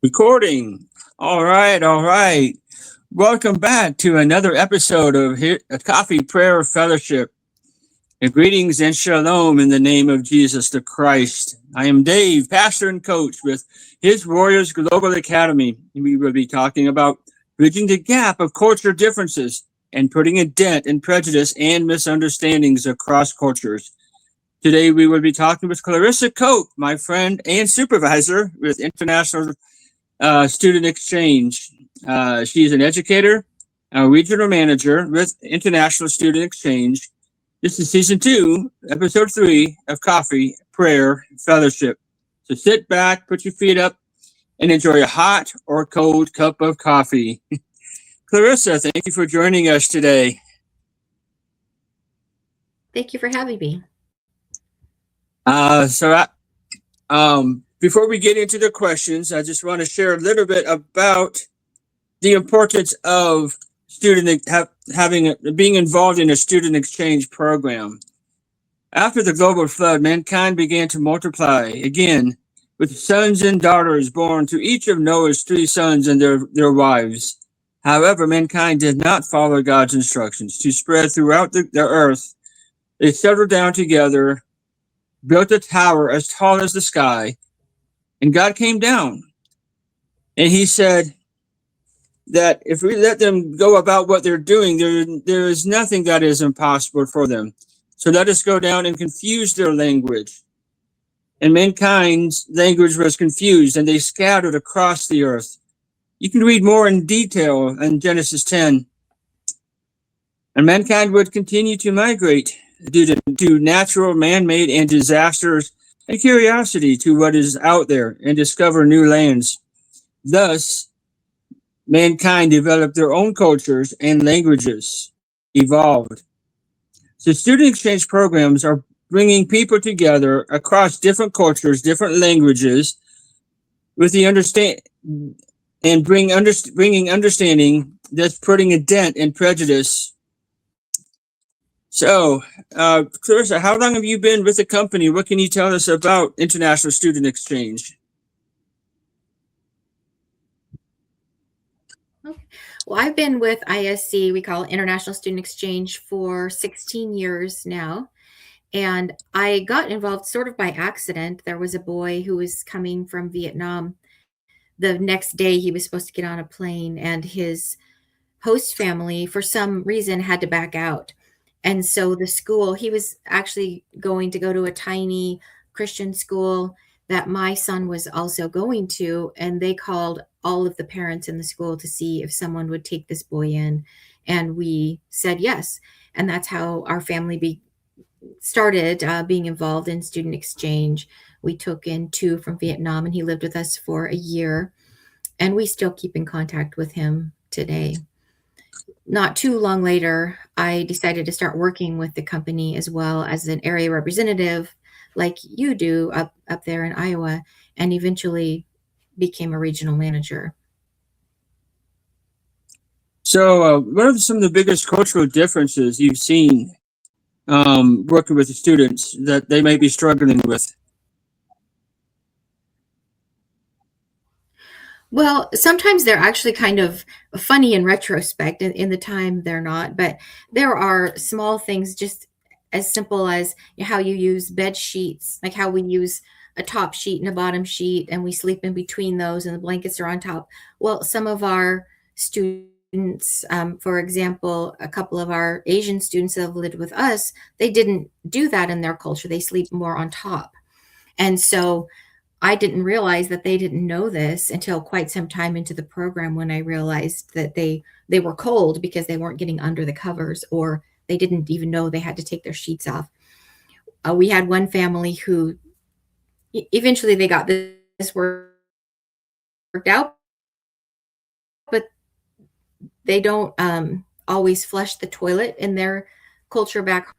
Recording. All right, all right. Welcome back to another episode of Coffee Prayer Fellowship. And greetings and shalom in the name of Jesus the Christ. I am Dave, pastor and coach with His Warriors Global Academy. We will be talking about bridging the gap of culture differences and putting a dent in prejudice and misunderstandings across cultures. Today we will be talking with Clarissa Cope, my friend and supervisor with International Student Exchange. She's an educator, a regional manager with International Student Exchange. This is season 2, episode 3 of Coffee, Prayer, Fellowship. So sit back, put your feet up, and enjoy a hot or cold cup of coffee. Clarissa, thank you for joining us today. Thank you for having me. Before we get into the questions, I just want to share a little bit about the importance of being involved in a student exchange program. After the global flood, mankind began to multiply again, with sons and daughters born to each of Noah's 3 sons and their wives. However, mankind did not follow God's instructions to spread throughout the earth. They settled down together, built a tower as tall as the sky, and God came down. And he said that if we let them go about what they're doing, there is nothing that is impossible for them. So let us go down and confuse their language. And mankind's language was confused, and they scattered across the earth. You can read more in detail in Genesis 10. And mankind would continue to migrate due to natural, man-made, and disasters, and curiosity to what is out there and discover new lands. Thus, mankind developed their own cultures and languages, evolved. So student exchange programs are bringing people together across different cultures, different languages, with the bringing understanding that's putting a dent in prejudice. So, Clarissa, how long have you been with the company? What can you tell us about International Student Exchange? Well, I've been with ISC, we call it International Student Exchange, for 16 years now. And I got involved sort of by accident. There was a boy who was coming from Vietnam. The next day, he was supposed to get on a plane, and his host family, for some reason, had to back out. And so the school, he was actually going to go to a tiny Christian school that my son was also going to, and they called all of the parents in the school to see if someone would take this boy in, and we said yes. And that's how our family started being involved in student exchange. We took in 2 from Vietnam, and he lived with us for a year, and we still keep in contact with him today. Not too long later, I decided to start working with the company as well as an area representative, like you do up there in Iowa, and eventually became a regional manager. So, what are some of the biggest cultural differences you've seen working with the students that they may be struggling with? Well, sometimes they're actually kind of funny in retrospect. In the time, they're not. But there are small things, just as simple as how you use bed sheets, like how we use a top sheet and a bottom sheet, and we sleep in between those, and the blankets are on top. Well, some of our students, for example, a couple of our Asian students that have lived with us, they didn't do that in their culture. They sleep more on top. And so I didn't realize that they didn't know this until quite some time into the program, when I realized that they were cold because they weren't getting under the covers, or they didn't even know they had to take their sheets off. We had one family who eventually they got this worked out, but they don't always flush the toilet in their culture back,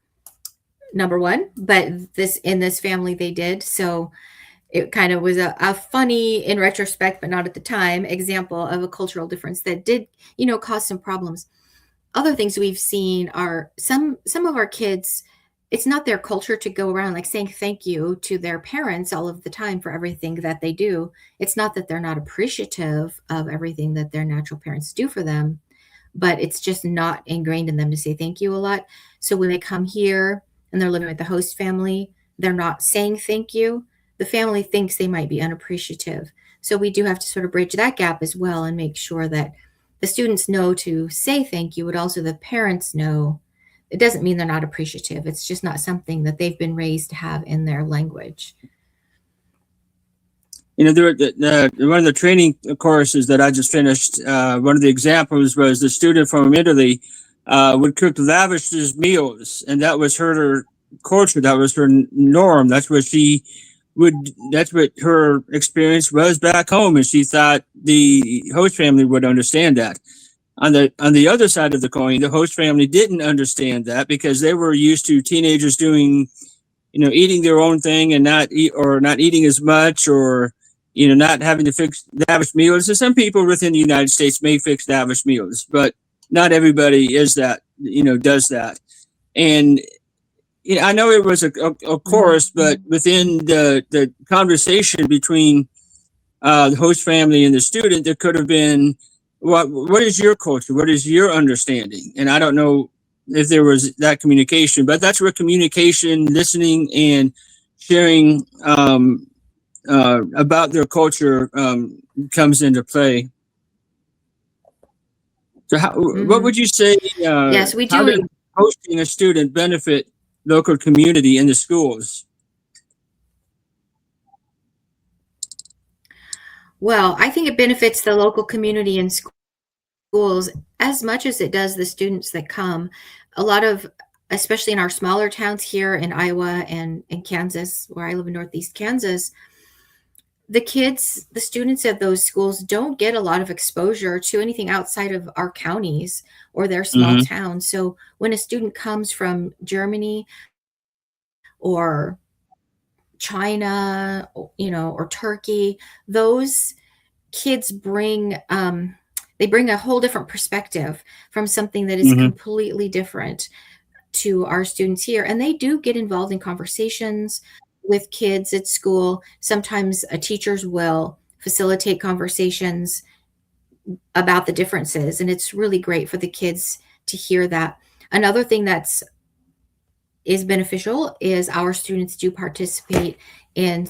number one. But in this family they did. So it kind of was a funny, in retrospect, but not at the time, example of a cultural difference that did, cause some problems. Other things we've seen are some of our kids it's not their culture to go around like saying thank you to their parents all of the time for everything that they do. It's not that they're not appreciative of everything that their natural parents do for them, but it's just not ingrained in them to say thank you a lot. So when they come here and they're living with the host family, they're not saying thank you. The family thinks they might be unappreciative. So we do have to sort of bridge that gap as well and make sure that the students know to say thank you, but also the parents know it doesn't mean they're not appreciative. It's just not something that they've been raised to have in their language. You know, one of the training courses that I just finished, one of the examples was the student from Italy would cook lavish meals, and that was her culture. That was her norm. That's what she would. That's what her experience was back home, and she thought the host family would understand that. On the other side of the coin, the host family didn't understand that because they were used to teenagers doing, eating their own thing and not eating as much, or not having to fix lavish meals. So some people within the United States may fix lavish meals, but not everybody is that, does that. And I know it was a course, but within the conversation between the host family and the student, there could have been, what is your culture? What is your understanding? And I don't know if there was that communication, but that's where communication, listening, and sharing about their culture comes into play. So, what would you say? Yes, we How do. does hosting a student benefit local community in the schools? Well, I think it benefits the local community and schools as much as it does the students that come. A lot of, especially in our smaller towns here in Iowa and in Kansas, where I live in Northeast Kansas, the students at those schools don't get a lot of exposure to anything outside of our counties or their small towns. So when a student comes from Germany or China, or Turkey, those kids bring they bring a whole different perspective from something that is completely different to our students here. And they do get involved in conversations with kids at school. Sometimes teachers will facilitate conversations about the differences, and it's really great for the kids to hear that. Another thing is beneficial is our students do participate in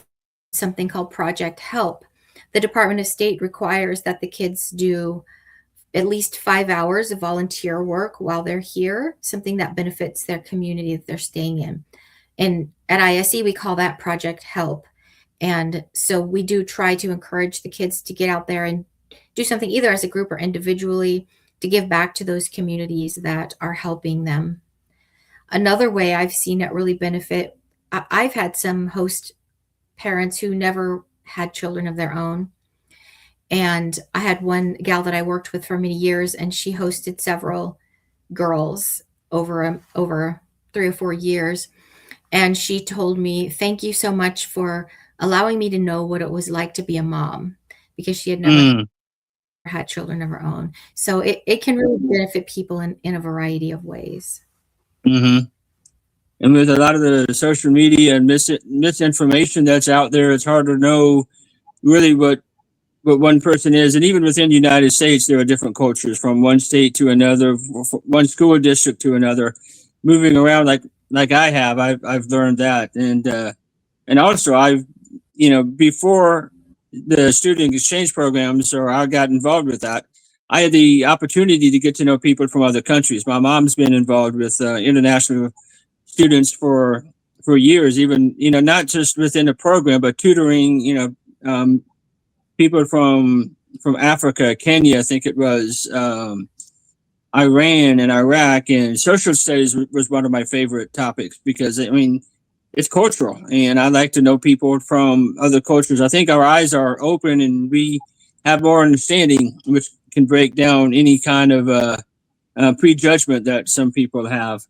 something called Project Help. The Department of State requires that the kids do at least 5 hours of volunteer work while they're here, something that benefits their community that they're staying in. And at ISE, we call that Project Help. And so we do try to encourage the kids to get out there and do something either as a group or individually to give back to those communities that are helping them. Another way I've seen it really benefit, I've had some host parents who never had children of their own. And I had one gal that I worked with for many years, and she hosted several girls over 3 or 4 years. And she told me, thank you so much for allowing me to know what it was like to be a mom, because she had never had children of her own. So it can really benefit people in a variety of ways. And with a lot of the social media and misinformation that's out there, it's hard to know really what one person is. And even within the United States, there are different cultures from one state to another, one school district to another, moving around like I have. I've learned that, and also I've before the student exchange programs, or I got involved with that, I had the opportunity to get to know people from other countries. My mom's been involved with international students for years, even not just within the program, but tutoring people from Africa, Kenya, I think it was, Iran and Iraq. And social studies was one of my favorite topics because it's cultural, and I like to know people from other cultures. I think our eyes are open and we have more understanding, which can break down any kind of prejudgment that some people have.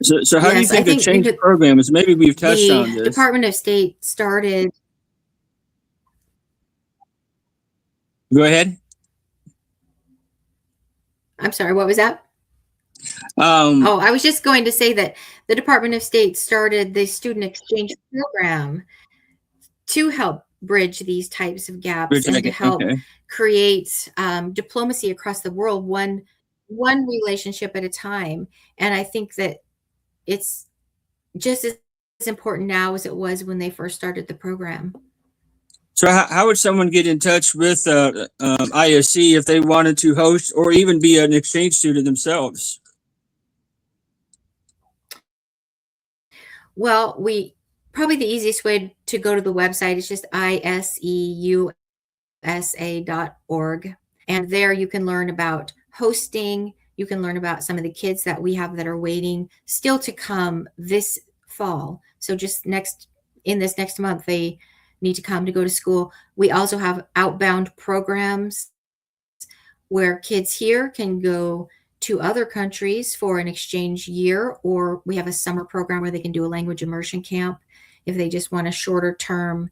So how do you think the change program is? Maybe we've touched on this. The Department of State started. Go ahead. I'm sorry, what was that? Oh, I was just going to say that the Department of State started the student exchange program to help bridge these types of gaps and to help okay. create diplomacy across the world, one relationship at a time. And I think that it's just as important now as it was when they first started the program. So how would someone get in touch with ISC if they wanted to host or even be an exchange student themselves? Well, we probably the easiest way to go to the website is just iseusa.org. And there you can learn about hosting. You can learn about some of the kids that we have that are waiting still to come this fall. So just in this next month, they need to come to go to school. We also have outbound programs where kids here can go to other countries for an exchange year, or we have a summer program where they can do a language immersion camp if they just want a shorter term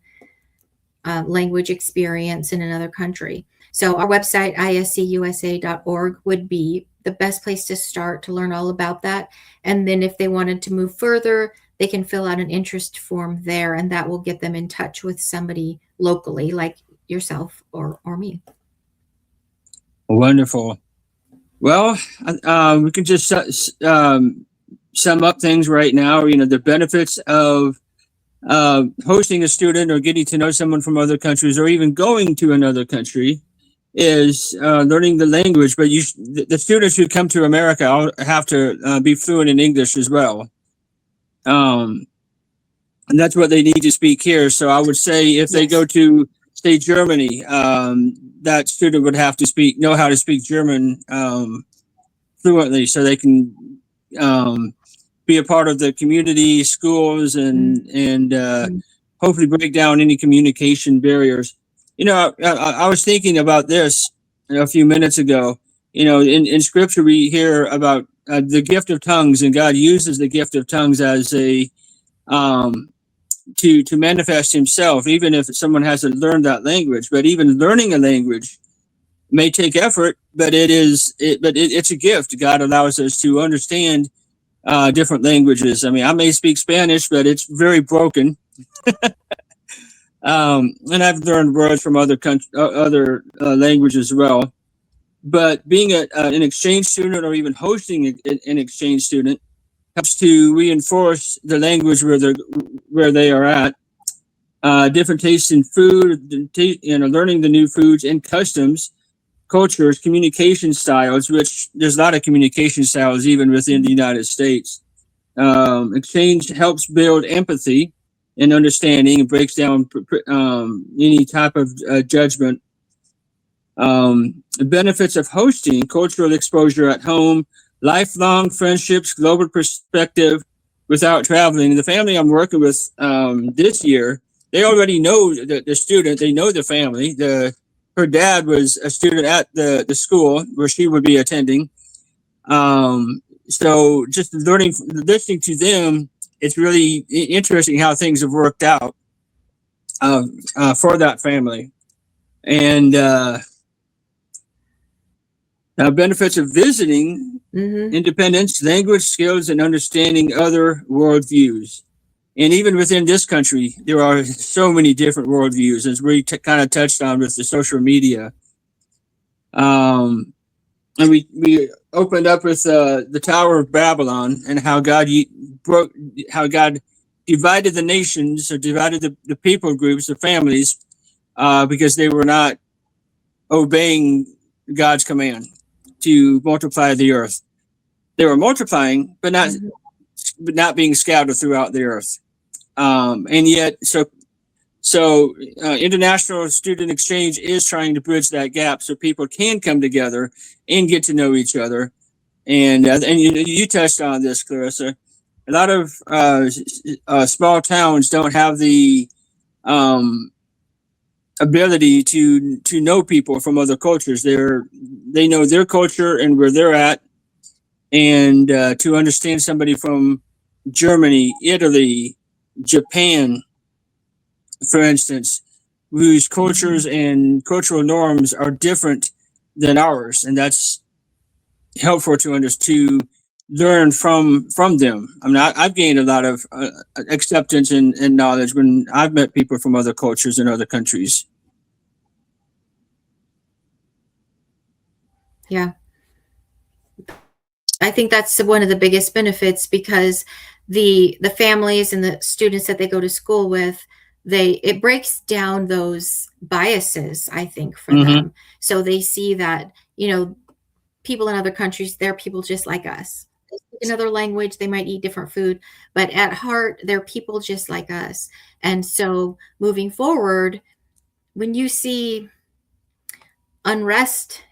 language experience in another country. So our website, iscusa.org, would be the best place to start to learn all about that. And then if they wanted to move further, they can fill out an interest form there, and that will get them in touch with somebody locally like yourself or me. Wonderful. Well, we can just sum up things right now. You know, the benefits of hosting a student or getting to know someone from other countries or even going to another country is learning the language. But the students who come to America all have to be fluent in English as well. And that's what they need to speak here. So I would say if they go to, say, Germany, that student would have to know how to speak German fluently, so they can be a part of the community, schools, and hopefully break down any communication barriers. You know, I was thinking about this a few minutes ago. You know, in Scripture we hear about the gift of tongues, and God uses the gift of tongues as a to manifest Himself, even if someone hasn't learned that language. But even learning a language may take effort, but it's a gift. God allows us to understand different languages. I mean, I may speak Spanish, but it's very broken. And I've learned words from other languages as well. But being an exchange student or even hosting an exchange student helps to reinforce the language where they are at. Different tastes in food, learning the new foods and customs, cultures, communication styles, which there's a lot of communication styles even within the United States. Exchange helps build empathy and understanding and breaks down any type of judgment. The benefits of hosting: cultural exposure at home, lifelong friendships, global perspective without traveling. The family I'm working with this year, they already know the student, they know the family. Her dad was a student at the school where she would be attending. So just listening to them, it's really interesting how things have worked out for that family. And benefits of visiting: independence, language skills, and understanding other worldviews. And even within this country, there are so many different worldviews, as we kind of touched on with the social media. And we opened up with the Tower of Babylon and how God divided the nations, or divided the people groups, the families, because they were not obeying God's command to multiply the earth. They were multiplying, but not being scattered throughout the earth. And yet, so international student exchange is trying to bridge that gap so people can come together and get to know each other. And you touched on this, Clarissa. A lot of small towns don't have the ability to know people from other cultures. They know their culture and where they're at, and to understand somebody from Germany, Italy, Japan, for instance, whose cultures and cultural norms are different than ours, and that's helpful to learn from them. I mean, I've gained a lot of acceptance and knowledge when I've met people from other cultures and other countries. Yeah. I think that's one of the biggest benefits, because the families and the students that they go to school with, it breaks down those biases, I think, for Hmm. them. So they see that, people in other countries, they're people just like us. They speak another language, they might eat different food, but at heart, they're people just like us. And so moving forward, when you see unrest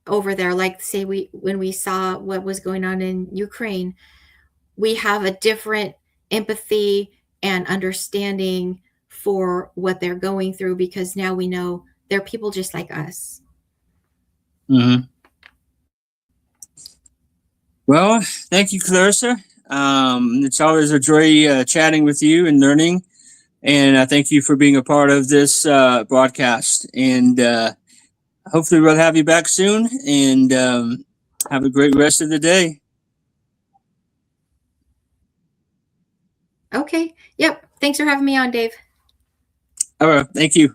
over there, like say when we saw what was going on in Ukraine, we have a different empathy and understanding for what they're going through, because now we know they're people just like us. Hmm. Well, thank you, Clarissa. It's always a joy chatting with you and learning. And I thank you for being a part of this broadcast. And hopefully, we'll have you back soon. And have a great rest of the day. Okay. Yep. Thanks for having me on, Dave. All right. Thank you.